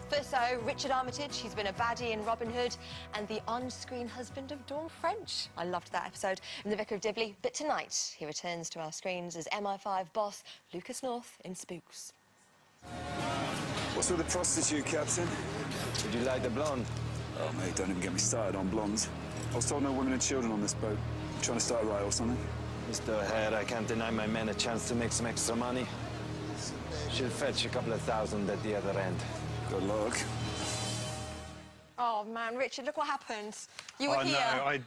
First, though, Richard Armitage, he's been a baddie in Robin Hood and the on-screen husband of Dawn French. I loved that episode in The Vicar of Dibley, but tonight he returns to our screens as MI5 boss Lucas North in Spooks. What's with the prostitute, Captain? Would you like the blonde? Oh, mate, don't even get me started on blondes. I was told no women and children on this boat. You trying to start a riot or something? Mr. O'Hare, I can't deny my men a chance to make some extra money. She'll fetch a couple of thousand at the other end. Good luck. Oh, man, Richard, look what happened. You were here. I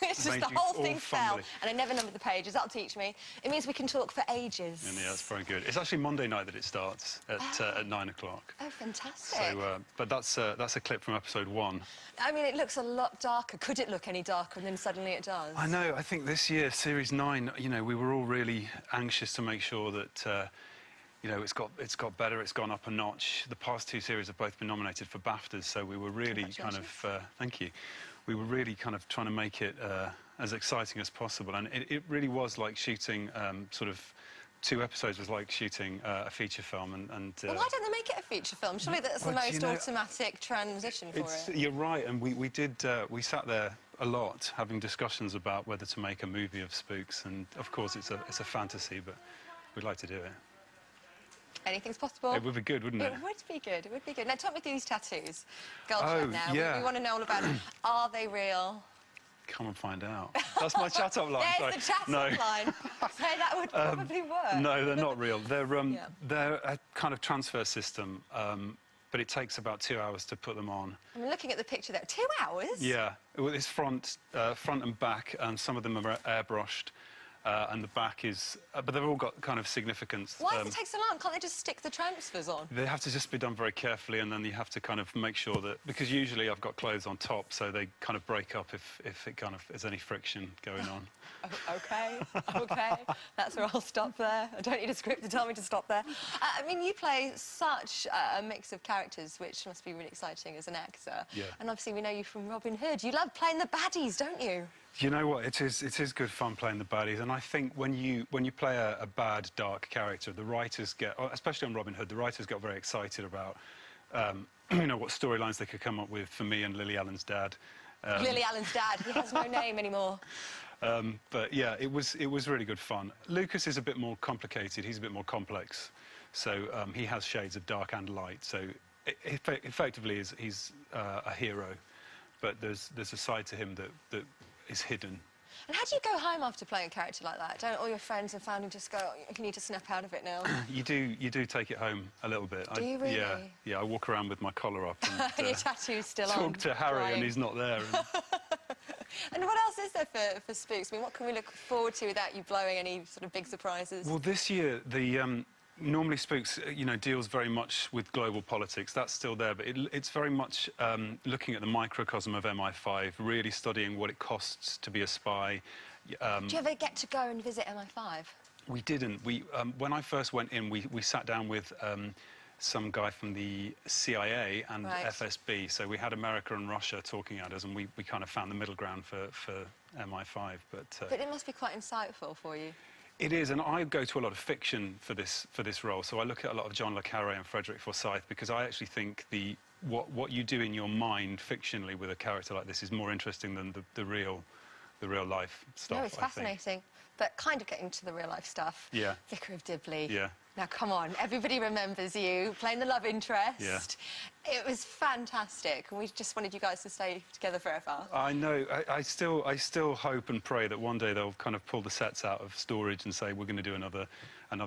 It's just the whole thing fell, and I never numbered the pages. That'll teach me. It means we can talk for ages. Yeah, that's very good. It's actually Monday night that it starts at 9 o'clock. Oh, fantastic. So, but that's a clip from episode 1. I mean, it looks a lot darker. Could it look any darker? And then suddenly it does. I know. I think this year, Series 9, you know, we were all really anxious to make sure that, you know, it's got better. It's gone up a notch. The past 2 series have both been nominated for BAFTAs, so we were really kind of thank you. We were really kind of trying to make it as exciting as possible, and it really was like shooting sort of 2 episodes was like shooting a feature film, and well, why don't they make it a feature film? Surely that's the most automatic transition for it. You're right, and we sat there a lot having discussions about whether to make a movie of Spooks, and of course it's a fantasy, but we'd like to do it. Anything's possible. It would be good, wouldn't it? It would be good. It would be good. Now, talk me through these tattoos. Girl Oh, chat now. yeah. We want to know all about it. Are they real? Come and find out. That's my chat-up line. There's the chat-up line. So that would probably work. No, they're not real. They're a kind of transfer system, but it takes about 2 hours to put them on. I'm looking at the picture there. 2 hours? Yeah. Well, it's front and back, and some of them are airbrushed. And the back is... but they've all got kind of significance. Why does it take so long? Can't they just stick the transfers on? They have to just be done very carefully, and then you have to kind of make sure that... Because usually I've got clothes on top, so they kind of break up if it kind of... there's any friction going on. OK, OK. That's where I'll stop there. I don't need a script to tell me to stop there. I mean, you play such a mix of characters, which must be really exciting as an actor. Yeah. And obviously we know you from Robin Hood. You love playing the baddies, don't you? You know what? It is good fun playing the baddies, and I think when you play a bad, dark character, the writers get, especially on Robin Hood, the writers got very excited about, you know, what storylines they could come up with for me and Lily Allen's dad. Lily Allen's dad. He has no name anymore. But yeah, it was really good fun. Lucas is a bit more complicated. He's a bit more complex, so he has shades of dark and light. So effectively, he's a hero, but there's a side to him that is hidden. And how do you go home after playing a character like that? Don't all your friends and family just go, you need to snap out of it now? You do take it home a little bit. Do you really? Yeah, I walk around with my collar up and and your tattoo's still on. Talk to Harry crying. And he's not there. And what else is there for Spooks? I mean, what can we look forward to without you blowing any sort of big surprises? Well, this year, normally Spooks, you know, deals very much with global politics. That's still there, but it's very much looking at the microcosm of MI5, really studying what it costs to be a spy. Do you ever get to go and visit MI5? We didn't. When I first went in, we sat down with some guy from the CIA and FSB, so we had America and Russia talking at us, and we kind of found the middle ground for MI5. But it must be quite insightful for you. It is, and I go to a lot of fiction for this role. So I look at a lot of John le Carré and Frederick Forsyth, because I actually think what you do in your mind fictionally with a character like this is more interesting than the real life stuff. No, it's fascinating, but kind of getting to the real life stuff. Yeah. Vicar of Dibley. Yeah. Now, come on, everybody remembers you playing the love interest. Yeah. It was fantastic, and we just wanted you guys to stay together forever. I know. I still hope and pray that one day they'll kind of pull the sets out of storage and say we're going to do another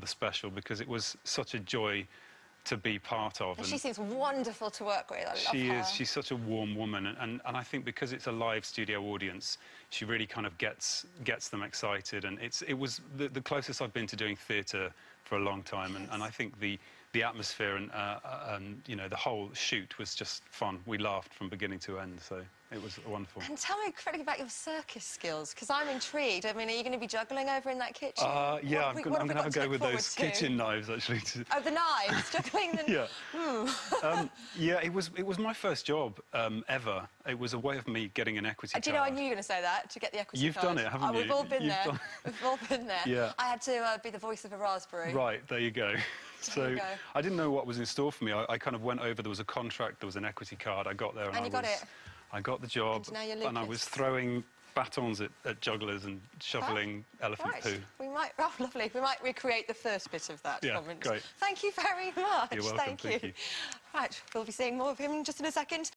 special, because it was such a joy to be part of. And she seems wonderful to work with. I love her. She is. She's such a warm woman, and I think because it's a live studio audience, she really kind of gets them excited. And it was the closest I've been to doing theatre for a long time, and I think the atmosphere and you know, the whole shoot was just fun. We laughed from beginning to end, so it was wonderful. And tell me quickly about your circus skills, because I'm intrigued. I mean, are you going to be juggling over in that kitchen? Yeah, I'm going to have a go with those kitchen knives, actually. Oh, the knives, juggling them. Yeah. Yeah, it was my first job ever. It was a way of me getting an equity card. Do you know, I knew you were going to say that, to get the equity card. You've done it, haven't you? We've all been there. We've all been there. Yeah. I had to be the voice of a raspberry. Right, there you go. So I didn't know what was in store for me. I kind of went over, there was a contract, there was an equity card. I got there and you got it. I got the job, And now you're and I Lucas. was throwing batons at jugglers and shoveling elephant Right. poo. We might, oh, lovely. We might recreate the first bit of that Yeah, comment. great. Thank you very much. You're welcome, thank you. Right, we'll be seeing more of him in just in a second.